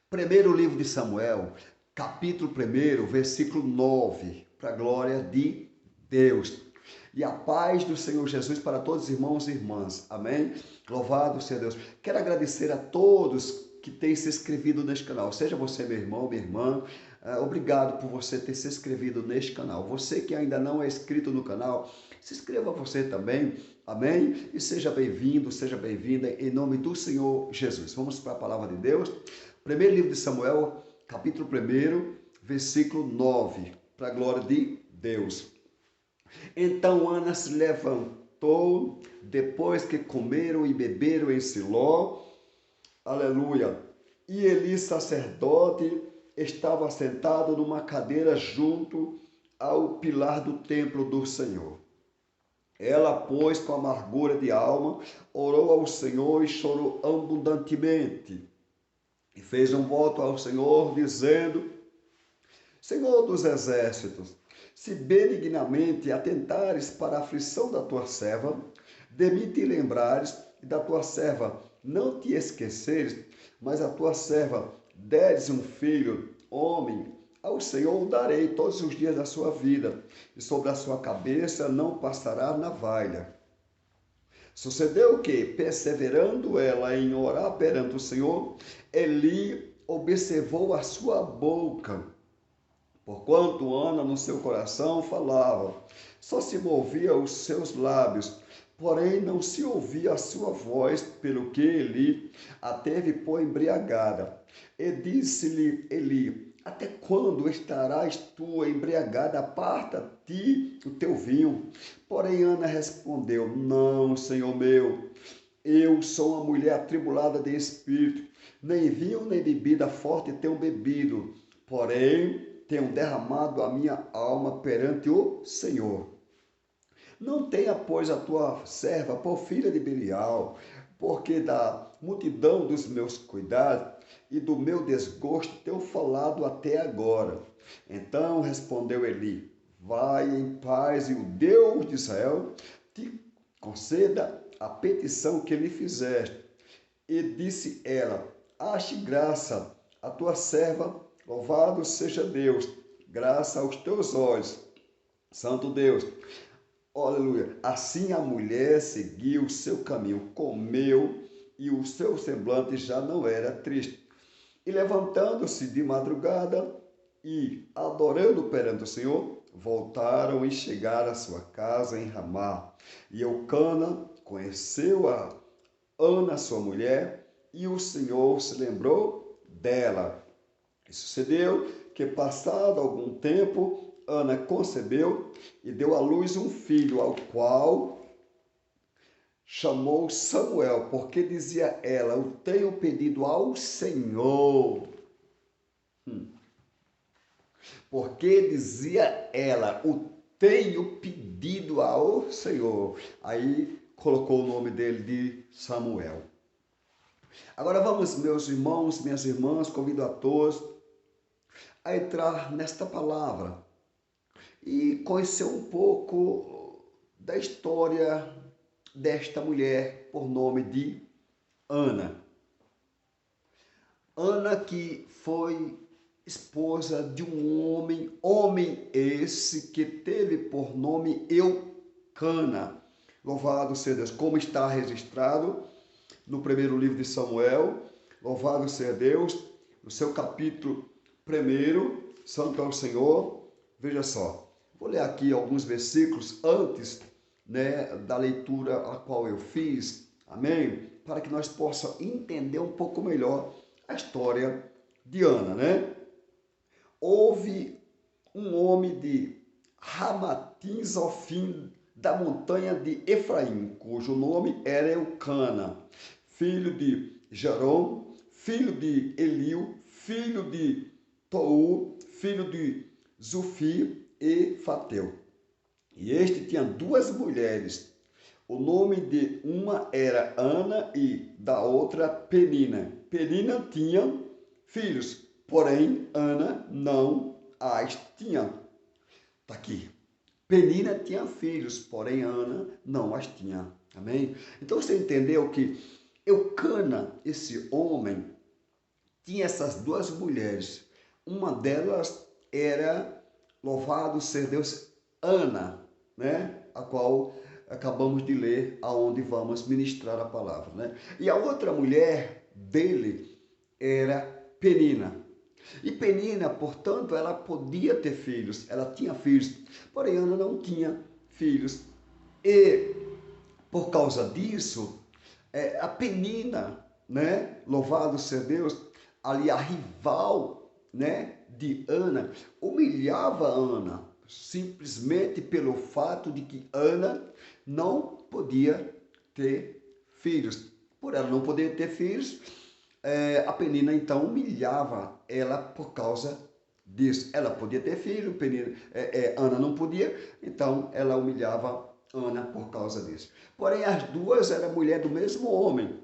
Primeiro livro de Samuel, capítulo 1, versículo 9, para a glória de Deus. E a paz do Senhor Jesus para todos os irmãos e irmãs. Amém? Louvado seja Deus. Quero agradecer a todos que têm se inscrito neste canal. Seja você, meu irmão, minha irmã, obrigado por você ter se inscrito neste canal. Você que ainda não é inscrito no canal, se inscreva você também. Amém? E seja bem-vindo, seja bem-vinda em nome do Senhor Jesus. Vamos para a palavra de Deus. Primeiro livro de Samuel, capítulo 1, versículo 9, para a glória de Deus. Então Ana se levantou, depois que comeram e beberam em Siló, aleluia, e Eli, sacerdote, estava sentado numa cadeira junto ao pilar do templo do Senhor. Ela, pois, com amargura de alma, orou ao Senhor e chorou abundantemente. E fez um voto ao Senhor, dizendo: Senhor dos exércitos, se benignamente atentares para a aflição da tua serva, de mim te lembrares e da tua serva não te esqueceres, mas a tua serva deres um filho, homem, ao Senhor o darei todos os dias da sua vida, e sobre a sua cabeça não passará navalha. Sucedeu que, perseverando ela em orar perante o Senhor, Eli observou a sua boca, porquanto Ana no seu coração falava, só se movia os seus lábios, porém não se ouvia a sua voz, pelo que Eli a teve por embriagada. E disse-lhe Eli: até quando estarás tu embriagada? Aparta-te o teu vinho. Porém Ana respondeu: não, Senhor meu, eu sou uma mulher atribulada de espírito, nem vinho nem bebida forte tenho bebido, porém tenho derramado a minha alma perante o Senhor. Não tenha, pois, a tua serva por filha de Belial, porque da multidão dos meus cuidados e do meu desgosto tenho falado até agora. Então respondeu Eli: vai em paz, e o Deus de Israel te conceda a petição que lhe fizeste. E disse ela: ache graça a tua serva, louvado seja Deus, graça aos teus olhos, santo Deus. Aleluia. Assim a mulher seguiu o seu caminho, comeu, e o seu semblante já não era triste. E levantando-se de madrugada e adorando perante o Senhor, voltaram e chegaram à sua casa em Ramá. E Eucana conheceu a Ana, sua mulher, e o Senhor se lembrou dela. E sucedeu que, passado algum tempo, Ana concebeu e deu à luz um filho, ao qual chamou Samuel, porque dizia ela: eu tenho pedido ao Senhor. Porque dizia ela: eu tenho pedido ao Senhor. Aí colocou o nome dele de Samuel. Agora vamos, meus irmãos, minhas irmãs, convido a todos a entrar nesta palavra e conhecer um pouco da história desta mulher por nome de Ana. Ana, que foi esposa de um homem esse que teve por nome Eucana. Louvado seja Deus, como está registrado no primeiro livro de Samuel, louvado seja Deus, no seu capítulo 1, santo é o Senhor. Veja só, vou ler aqui alguns versículos antes, da leitura a qual eu fiz, amém? Para que nós possamos entender um pouco melhor a história de Ana, Houve um homem de Ramatim-Zofim, da montanha de Efraim, cujo nome era Eucana, filho de Jerom, filho de Eliu, filho de Tou, filho de Zufi e Fateu. E este tinha duas mulheres. O nome de uma era Ana e da outra Penina. Penina tinha filhos, porém Ana não as tinha. Está aqui. Penina tinha filhos, porém Ana não as tinha. Amém? Então você entendeu que Eucana, esse homem, tinha essas duas mulheres. Uma delas era, louvado seja Deus, Ana, né? A qual acabamos de ler, aonde vamos ministrar a palavra, né? E a outra mulher dele era Penina. E Penina, portanto, ela podia ter filhos, ela tinha filhos, porém Ana não tinha filhos. E por causa disso, a Penina, né, louvado seja Deus, ali a rival, né, de Ana, humilhava Ana, simplesmente pelo fato de que Ana não podia ter filhos. Por ela não poder ter filhos, a Penina então humilhava ela por causa disso. Ela podia ter filho, Penina, Ana não podia, então ela humilhava Ana por causa disso. Porém, as duas eram mulher do mesmo homem,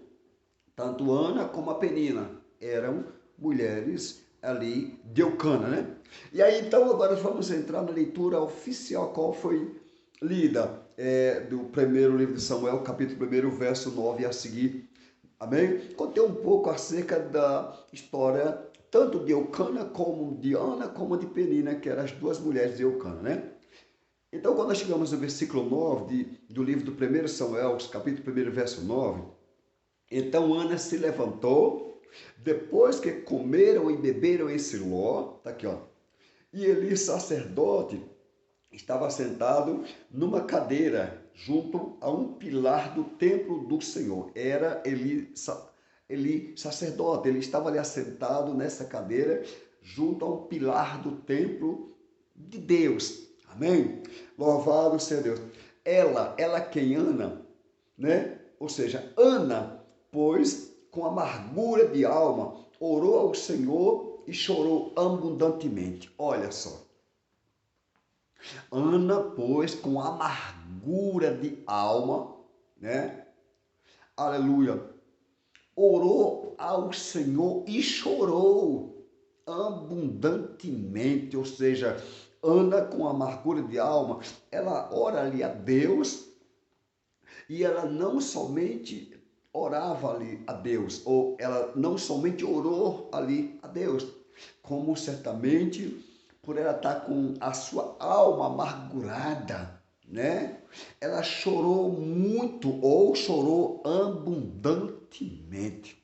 tanto Ana como a Penina eram mulheres ali de Eucana, né? E aí então agora vamos entrar na leitura oficial, qual foi lida do primeiro livro de Samuel, capítulo 1, verso 9 a seguir. Amém? Contei um pouco acerca da história tanto de Eucana como de Ana, como de Penina, que eram as duas mulheres de Eucana, né? Então, quando nós chegamos no versículo 9 do livro do 1 Samuel, capítulo 1, verso 9, então Ana se levantou, depois que comeram e beberam em Siló, tá aqui, ó, e Eli, sacerdote, estava sentado numa cadeira junto a um pilar do templo do Senhor. Era Eli sacerdote, ele estava ali assentado nessa cadeira junto a um pilar do templo de Deus. Amém? Louvado seja Deus. Ela quem Ana, né? Ou seja, Ana, pois com amargura de alma, orou ao Senhor e chorou abundantemente. Olha só. Ana, pois, com amargura de alma, né? Aleluia. Orou ao Senhor e chorou abundantemente, ou seja, Ana com amargura de alma, ela ora ali a Deus e ela não somente orava ali a Deus, ou ela não somente orou ali a Deus, como certamente por ela estar com a sua alma amargurada, né? Ela chorou muito ou chorou abundantemente.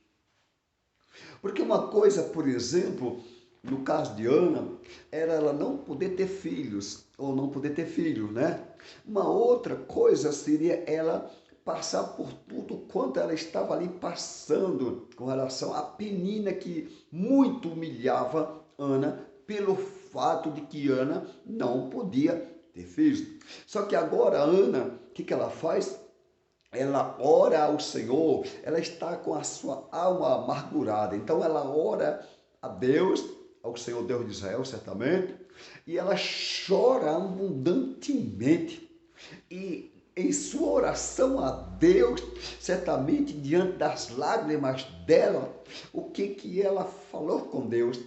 Porque uma coisa, por exemplo, no caso de Ana, era ela não poder ter filhos, ou não poder ter filho, né? Uma outra coisa seria ela passar por tudo quanto ela estava ali passando com relação à Penina, que muito humilhava Ana pelo fato de que Ana não podia ter filhos. Só que agora Ana, o que ela faz? Ela ora ao Senhor, ela está com a sua alma amargurada, então ela ora a Deus, ao Senhor Deus de Israel, certamente, e ela chora abundantemente, e em sua oração a Deus, certamente diante das lágrimas dela, o que ela falou com Deus?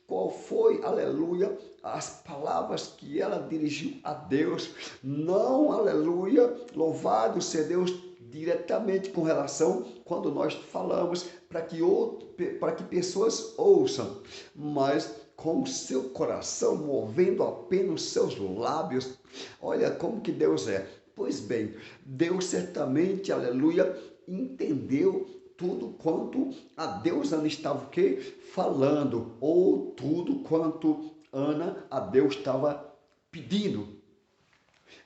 Qual foi, aleluia, as palavras que ela dirigiu a Deus? Não, aleluia, louvado seja Deus, diretamente com relação quando nós falamos para que pessoas ouçam, mas com o seu coração movendo apenas os seus lábios. Olha como que Deus é. Pois bem, Deus certamente, aleluia, entendeu tudo quanto a Deus Ana estava o quê? Falando, ou tudo quanto Ana a Deus estava pedindo.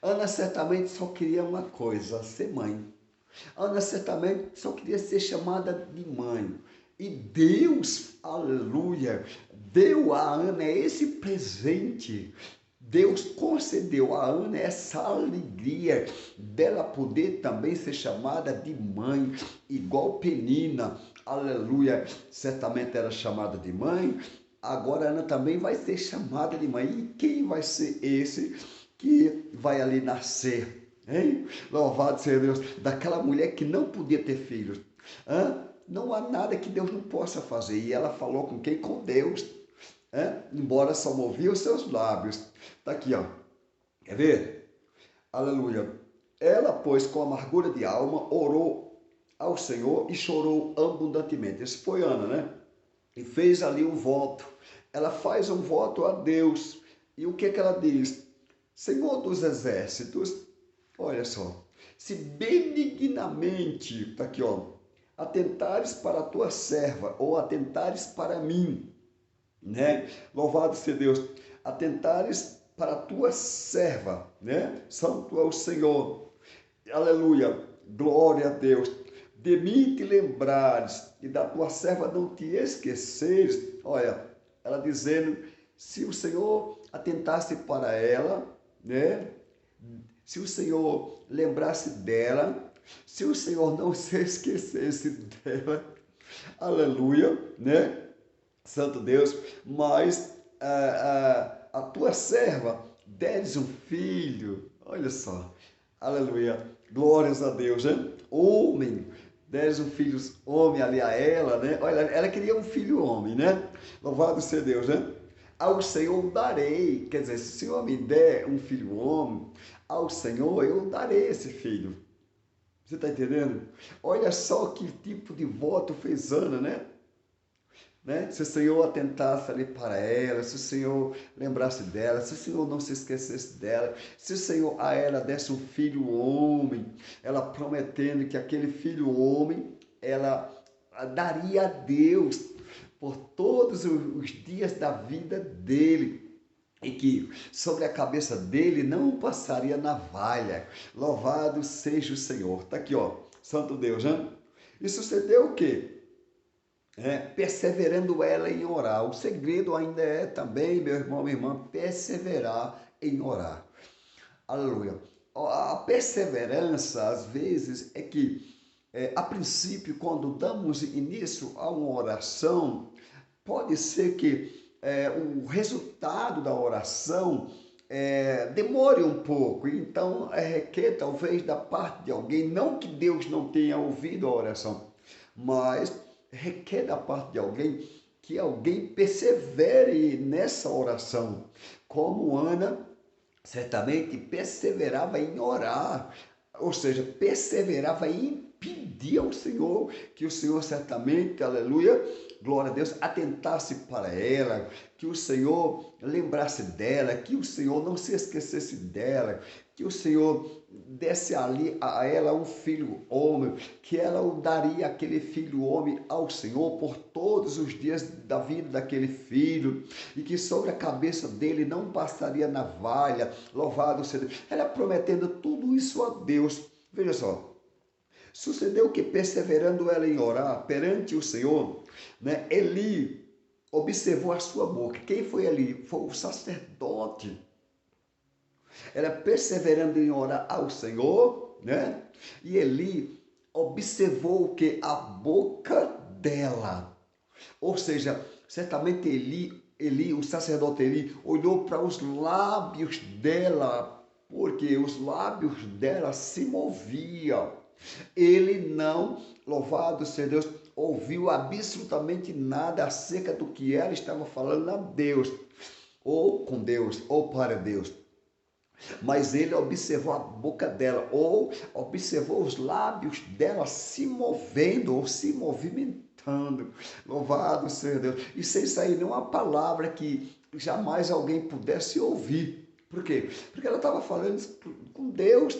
Ana certamente só queria uma coisa, ser mãe. Ana certamente só queria ser chamada de mãe. E Deus, aleluia, deu a Ana esse presente. Deus concedeu a Ana essa alegria dela poder também ser chamada de mãe, igual Penina, aleluia, certamente era chamada de mãe, agora Ana também vai ser chamada de mãe. E quem vai ser esse que vai ali nascer? Hein? Louvado seja Deus, daquela mulher que não podia ter filhos. Não há nada que Deus não possa fazer. E ela falou com quem? Com Deus. Embora só movia os seus lábios. Está aqui, ó. Quer ver? Aleluia. Ela, pois, com amargura de alma, orou ao Senhor e chorou abundantemente. Esse foi Ana, né? e fez ali um voto. Ela faz um voto a Deus. E o que é que ela diz? Senhor dos exércitos, olha só, se benignamente, tá aqui ó, atentares para a tua serva, ou atentares para mim, né? Louvado seja Deus, atentares para a tua serva, né? Santo é o Senhor, aleluia, glória a Deus. De mim te lembrares e da tua serva não te esqueceres. Olha, ela dizendo, se o Senhor atentasse para ela, né? Se o Senhor lembrasse dela, se o Senhor não se esquecesse dela, aleluia, né? Santo Deus, mas a tua serva deres um filho, olha só, aleluia, glórias a Deus, né? Homem, deres um filho homem ali a ela, né? Olha, ela queria um filho homem, né? Louvado seja Deus, né? Ao Senhor darei, quer dizer, se o Senhor me der um filho homem, ao Senhor eu darei esse filho. Você está entendendo? Olha só que tipo de voto fez Ana, né? Se o Senhor atentasse ali para ela, se o Senhor lembrasse dela, se o Senhor não se esquecesse dela, se o Senhor a ela desse um filho homem, ela prometendo que aquele filho homem, ela daria a Deus por todos os dias da vida dele. E que sobre a cabeça dele não passaria navalha. Louvado seja o Senhor. Está aqui, ó, Santo Deus, né? E sucedeu o quê? Perseverando ela em orar. O segredo ainda é também, meu irmão, minha irmã, perseverar em orar. Aleluia. A perseverança, às vezes, é que, a princípio, quando damos início a uma oração, pode ser que o resultado da oração demore um pouco. Então, requer talvez da parte de alguém, não que Deus não tenha ouvido a oração, mas requer da parte de alguém que alguém persevere nessa oração, como Ana certamente perseverava em orar, ou seja, perseverava em pedir ao Senhor, que o Senhor certamente, aleluia, glória a Deus, atentasse para ela, que o Senhor lembrasse dela, que o Senhor não se esquecesse dela, que o Senhor desse ali a ela um filho homem, que ela o daria aquele filho homem ao Senhor por todos os dias da vida daquele filho, e que sobre a cabeça dele não passaria navalha, louvado seja Deus. Ela prometendo tudo isso a Deus. Veja só, sucedeu que, perseverando ela em orar perante o Senhor, né, Eli observou a sua boca. Quem foi Eli? Foi o sacerdote. Ela perseverando em orar ao Senhor, né? E Eli observou o que? A boca dela. Ou seja, certamente Eli, o sacerdote Eli, olhou para os lábios dela, porque os lábios dela se moviam. Ele não, louvado seja Deus, ouviu absolutamente nada acerca do que ela estava falando a Deus, ou com Deus, ou para Deus. Mas ele observou a boca dela, ou observou os lábios dela se movendo, ou se movimentando. Louvado seja Deus. E sem sair nenhuma palavra que jamais alguém pudesse ouvir. Por quê? Porque ela estava falando com Deus,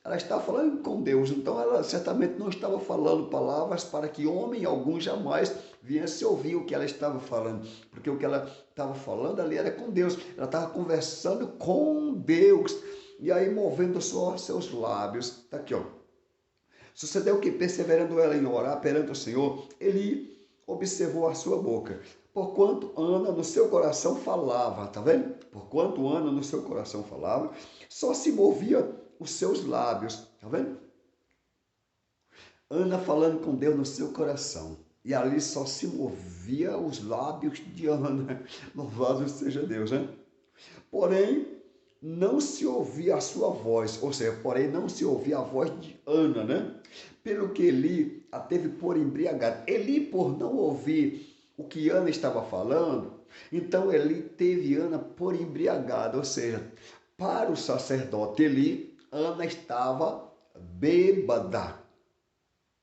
ela estava falando com Deus, então ela certamente não estava falando palavras para que homem algum jamais viesse ouvir o que ela estava falando, porque o que ela estava falando ali era com Deus, ela estava conversando com Deus, e aí movendo só seus lábios. Está aqui, ó. Sucedeu que, perseverando ela em orar perante o Senhor, ele observou a sua boca, porquanto Ana no seu coração falava, tá vendo? Porquanto Ana no seu coração falava, só se movia os seus lábios, tá vendo? Ana falando com Deus no seu coração, e ali só se movia os lábios de Ana, louvado seja Deus, né? Porém, não se ouvia a sua voz, ou seja, porém não se ouvia a voz de Ana, né? Pelo que Eli a teve por embriagada. Eli, por não ouvir o que Ana estava falando, então Eli teve Ana por embriagada, ou seja, para o sacerdote Eli, Ana estava bêbada.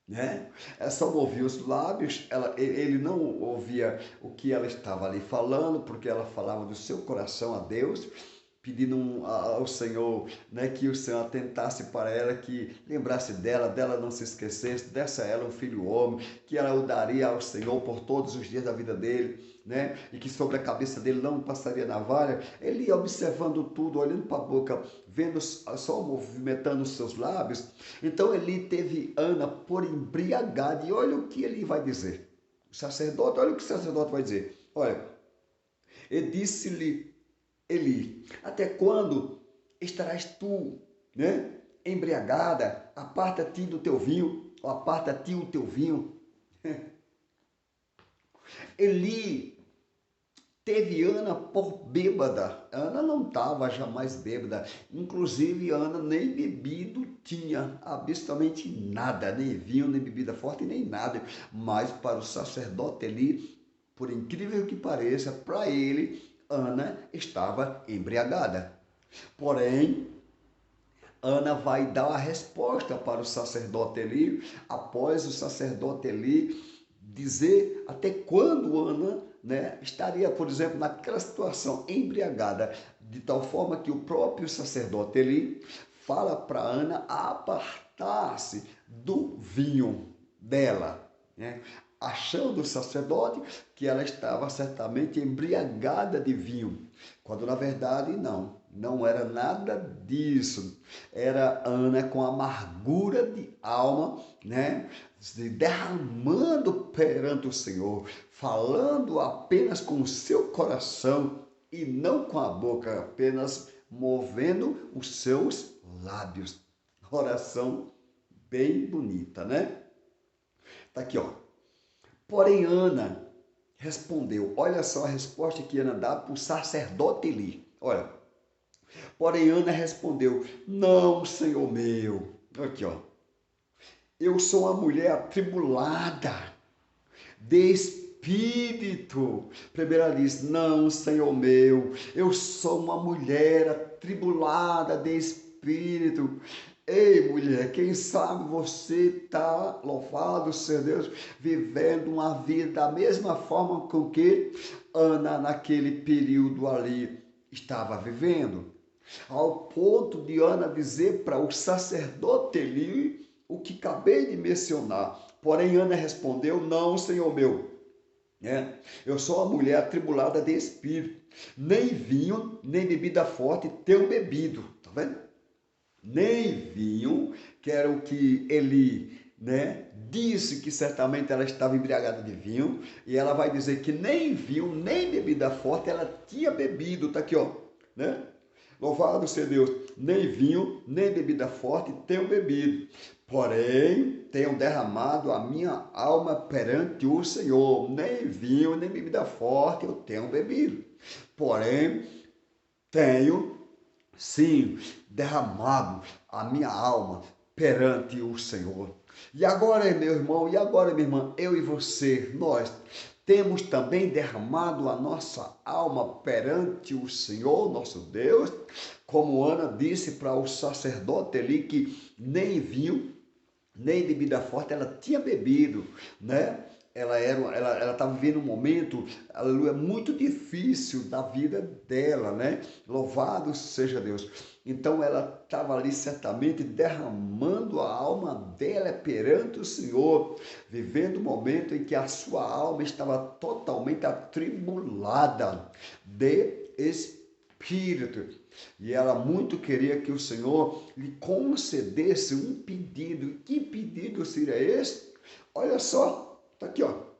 né? Ela só movia os lábios, ele não ouvia o que ela estava ali falando, porque ela falava do seu coração a Deus, pedindo ao Senhor, né, que o Senhor atentasse para ela, que lembrasse dela não se esquecesse, desse a ela um filho homem, que ela o daria ao Senhor por todos os dias da vida dele, né, e que sobre a cabeça dele não passaria navalha. Ele ia observando tudo, olhando para a boca, vendo só movimentando os seus lábios. Então ele teve Ana por embriagada, e olha o que ele vai dizer. O sacerdote, olha o que o sacerdote vai dizer. Olha, ele disse-lhe Eli, até quando estarás tu, né, embriagada? Aparta-te do teu vinho, ou aparta-te o teu vinho. Eli teve Ana por bêbada. Ana não estava jamais bêbada. Inclusive, Ana nem bebido tinha absolutamente nada, nem vinho, nem bebida forte, nem nada. Mas para o sacerdote Eli, por incrível que pareça, para ele, Ana estava embriagada. Porém, Ana vai dar a resposta para o sacerdote Eli, após o sacerdote Eli dizer até quando Ana, né, estaria, por exemplo, naquela situação embriagada, de tal forma que o próprio sacerdote Eli fala para Ana apartar-se do vinho dela, né? Achando o sacerdote que ela estava certamente embriagada de vinho, quando na verdade não era nada disso. Era Ana com amargura de alma, né? Se derramando perante o Senhor, falando apenas com o seu coração e não com a boca, apenas movendo os seus lábios. Oração bem bonita, né? Tá aqui, ó. Porém, Ana respondeu. Olha só a resposta que Ana dá para o sacerdote Eli. Olha. Porém, Ana respondeu: Não, Senhor meu. Aqui, ó. Eu sou uma mulher atribulada de espírito. Primeiro ela diz: Não, Senhor meu. Eu sou uma mulher atribulada de espírito. Ei, mulher, quem sabe você está, louvado seja Deus, vivendo uma vida da mesma forma com que Ana, naquele período ali, estava vivendo. Ao ponto de Ana dizer para o sacerdote Eli o que acabei de mencionar. Porém, Ana respondeu: Não, Senhor meu. Eu sou uma mulher atribulada de espírito. Nem vinho, nem bebida forte tenho bebido. Tá vendo? Nem vinho, que era o que ele, né, disse que certamente ela estava embriagada de vinho, e ela vai dizer que nem vinho, nem bebida forte ela tinha bebido, tá aqui, ó, né? Louvado seja Deus, nem vinho, nem bebida forte tenho bebido, porém tenho derramado a minha alma perante o Senhor, nem vinho, nem bebida forte eu tenho bebido, porém tenho sim, derramado a minha alma perante o Senhor. E agora, meu irmão, e agora, minha irmã, eu e você, nós temos também derramado a nossa alma perante o Senhor, nosso Deus, como Ana disse para o sacerdote ali que nem vinho, nem bebida forte ela tinha bebido, né? Ela estava vivendo um momento, aleluia, muito difícil da vida dela, né? Louvado seja Deus. Então ela estava ali certamente derramando a alma dela perante o Senhor, vivendo um momento em que a sua alma estava totalmente atribulada de espírito. E ela muito queria que o Senhor lhe concedesse um pedido. E que pedido seria esse? Olha só, tá aqui, ó.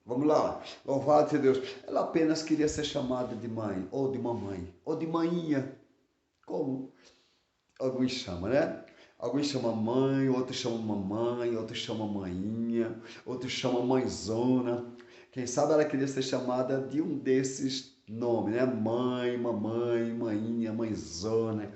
Vamos lá, louvado seja Deus. Ela apenas queria ser chamada de mãe, ou de mamãe, ou de maninha, como alguns chamam, né? Alguns chamam mãe, outros chamam mamãe, outros chamam maninha, outros chamam mãezona. Quem sabe ela queria ser chamada de um desses nomes, né? Mãe, mamãe, maninha, mãezona,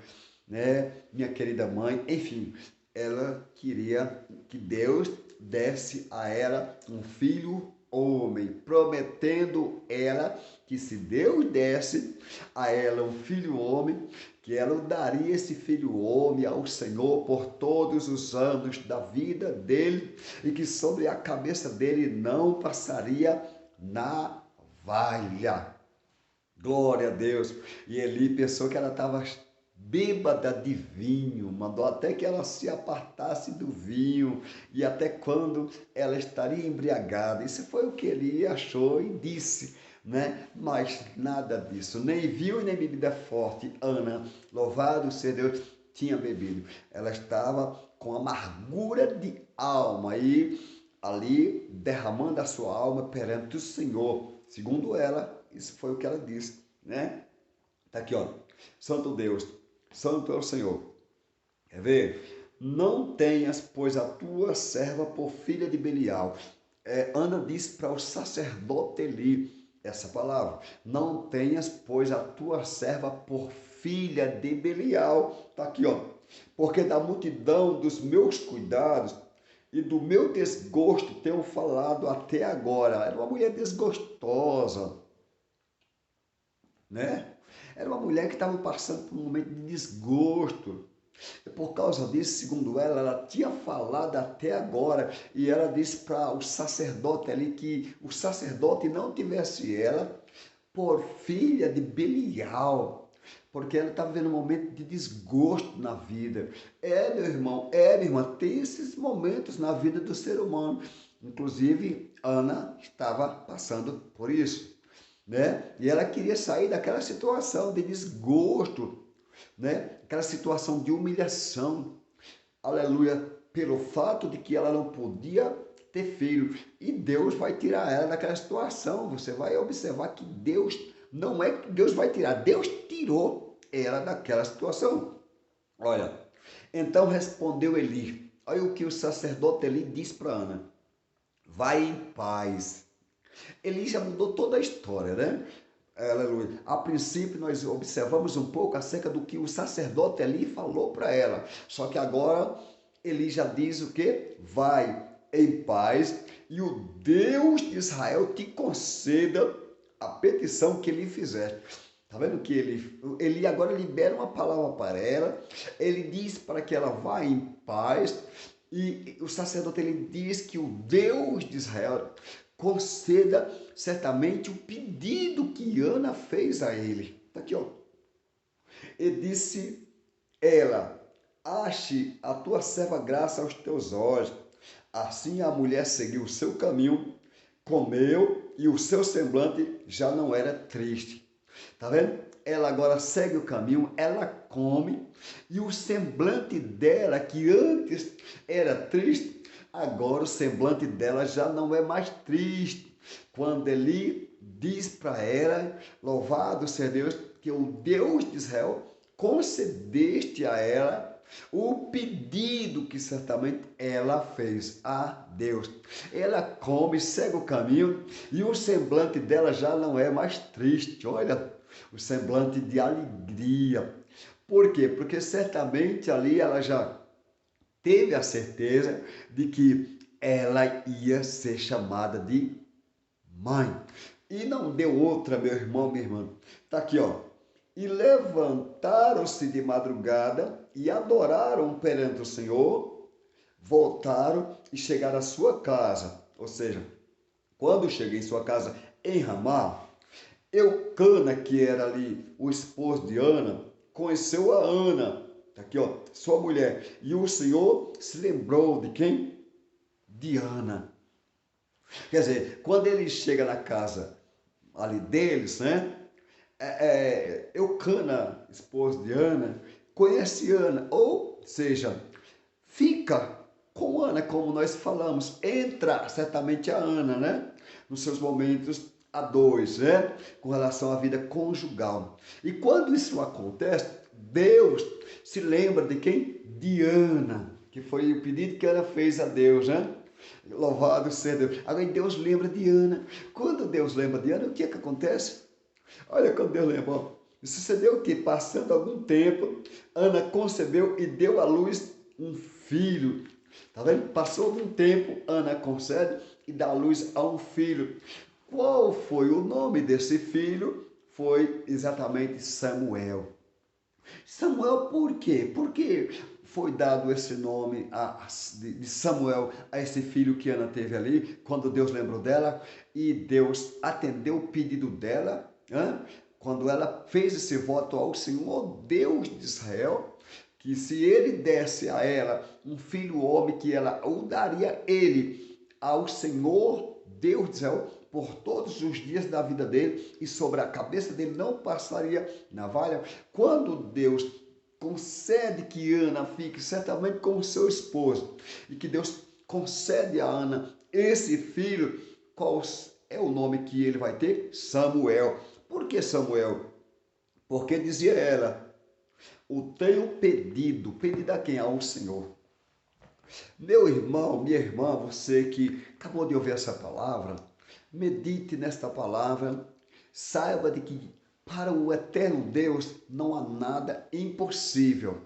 né? Minha querida mãe, enfim, ela queria que Deus desse a ela um filho homem, prometendo ela que se Deus desse a ela um filho homem, que ela daria esse filho homem ao Senhor por todos os anos da vida dele e que sobre a cabeça dele não passaria navalha. Glória a Deus. E Eli pensou que ela estava bêbada de vinho, mandou até que ela se apartasse do vinho e até quando ela estaria embriagada. Isso foi o que Eli achou e disse, né? Mas nada disso, nem vinho nem bebida forte. Ana, louvado seja Deus, tinha bebido. Ela estava com amargura de alma e ali derramando a sua alma perante o Senhor. Segundo ela, isso foi o que ela disse, né? Tá aqui, ó. Santo Deus, santo é o Senhor. Quer ver? Não tenhas, pois, a tua serva por filha de Belial. Ana disse para o sacerdote Eli essa palavra. Não tenhas, pois, a tua serva por filha de Belial. Tá aqui, ó. Porque da multidão dos meus cuidados e do meu desgosto tenho falado até agora. Era uma mulher desgostosa, né? Era uma mulher que estava passando por um momento de desgosto. E por causa disso, segundo ela, ela tinha falado até agora. E ela disse para o sacerdote ali que o sacerdote não tivesse ela por filha de Belial. Porque ela estava vivendo um momento de desgosto na vida. Meu irmão, minha irmã, tem esses momentos na vida do ser humano. Inclusive, Ana estava passando por isso, né? E ela queria sair daquela situação de desgosto, né? Aquela situação de humilhação, aleluia, pelo fato de que ela não podia ter filho. E Deus vai tirar ela daquela situação. Você vai observar que Deus, não é que Deus vai tirar, Deus tirou ela daquela situação. Olha, então respondeu Eli. Olha o que o sacerdote Eli disse para Ana: vai em paz. Eli já mudou toda a história, né? Aleluia. A princípio, nós observamos um pouco acerca do que o sacerdote Eli falou para ela. Só que agora, Eli já diz o quê? Vai em paz e o Deus de Israel te conceda a petição que lhe fizer. Está vendo que ele agora libera uma palavra para ela. Ele diz para que ela vá em paz. E o sacerdote ele diz que o Deus de Israel conceda certamente o pedido que Ana fez a ele. Está aqui, ó. E disse ela: ache a tua serva graça aos teus olhos. Assim a mulher seguiu o seu caminho, comeu e o seu semblante já não era triste. Está vendo? Ela agora segue o caminho, ela come e o semblante dela, que antes era triste, agora o semblante dela já não é mais triste. Quando Eli diz para ela, louvado seja Deus, que o Deus de Israel concedeste a ela o pedido que certamente ela fez a Deus. Ela come, segue o caminho e o semblante dela já não é mais triste. Olha, o semblante de alegria. Por quê? Porque certamente ali ela já teve a certeza de que ela ia ser chamada de mãe. E não deu outra, meu irmão, minha irmã. Está aqui, ó. E levantaram-se de madrugada e adoraram perante o Senhor, voltaram e chegaram à sua casa. Ou seja, quando cheguei em sua casa em Ramá, Eucana, que era ali o esposo de Ana, conheceu a Ana, tá aqui, ó, sua mulher, e o Senhor se lembrou de quem? De Ana. Quer dizer, quando ele chega na casa ali deles, né? Eucana, esposo de Ana, conhece Ana, ou seja, fica com Ana, como nós falamos, entra certamente a Ana, né? Nos seus momentos a dois, né? Com relação à vida conjugal. E quando isso acontece, Deus se lembra de quem? De Ana, que foi o pedido que Ana fez a Deus, né? Louvado seja Deus. Agora Deus lembra de Ana. Quando Deus lembra de Ana, o que é que acontece? Olha quando Deus lembra. Sucedeu que, passando algum tempo, Ana concebeu e deu à luz um filho. Tá vendo? Passou algum tempo, Ana concebe e dá luz a um filho. Qual foi o nome desse filho? Foi exatamente Samuel. Samuel por quê? Porque foi dado esse nome de Samuel a esse filho que Ana teve ali, quando Deus lembrou dela e Deus atendeu o pedido dela, quando ela fez esse voto ao Senhor, Deus de Israel, que se ele desse a ela um filho homem, que ela o daria ele ao Senhor, Deus de Israel, por todos os dias da vida dele, e sobre a cabeça dele não passaria navalha. Quando Deus concede que Ana fique certamente com o seu esposo, e que Deus concede a Ana esse filho, qual é o nome que ele vai ter? Samuel. Por que Samuel? Porque dizia ela, o tenho pedido a quem? Ao Senhor. Meu irmão, minha irmã, você que acabou de ouvir essa palavra, medite nesta palavra, saiba de que para o eterno Deus não há nada impossível.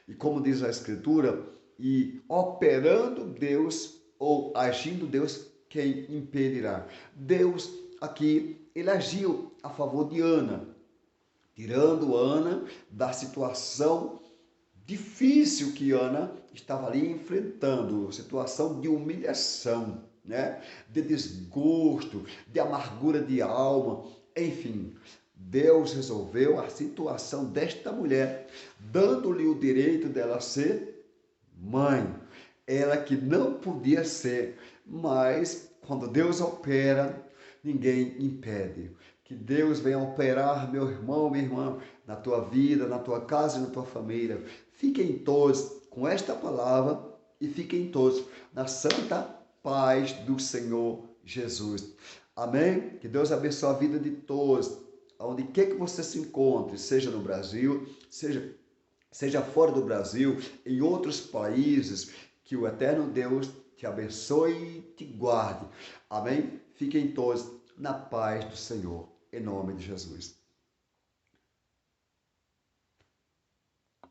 E como diz a Escritura, e operando Deus ou agindo Deus, quem impedirá? Deus aqui, ele agiu a favor de Ana, tirando Ana da situação difícil que Ana estava ali enfrentando, situação de humilhação, né? De desgosto, de amargura de alma, enfim. Deus resolveu a situação desta mulher, dando-lhe o direito dela ser mãe. Ela que não podia ser, mas quando Deus opera, ninguém impede. Que Deus venha operar, meu irmão, minha irmã, na tua vida, na tua casa e na tua família. Fiquem todos com esta palavra e fiquem todos na santa paz do Senhor Jesus. Amém? Que Deus abençoe a vida de todos, onde quer que você se encontre, seja no Brasil, seja fora do Brasil, em outros países, que o eterno Deus te abençoe e te guarde. Amém? Fiquem todos na paz do Senhor, em nome de Jesus.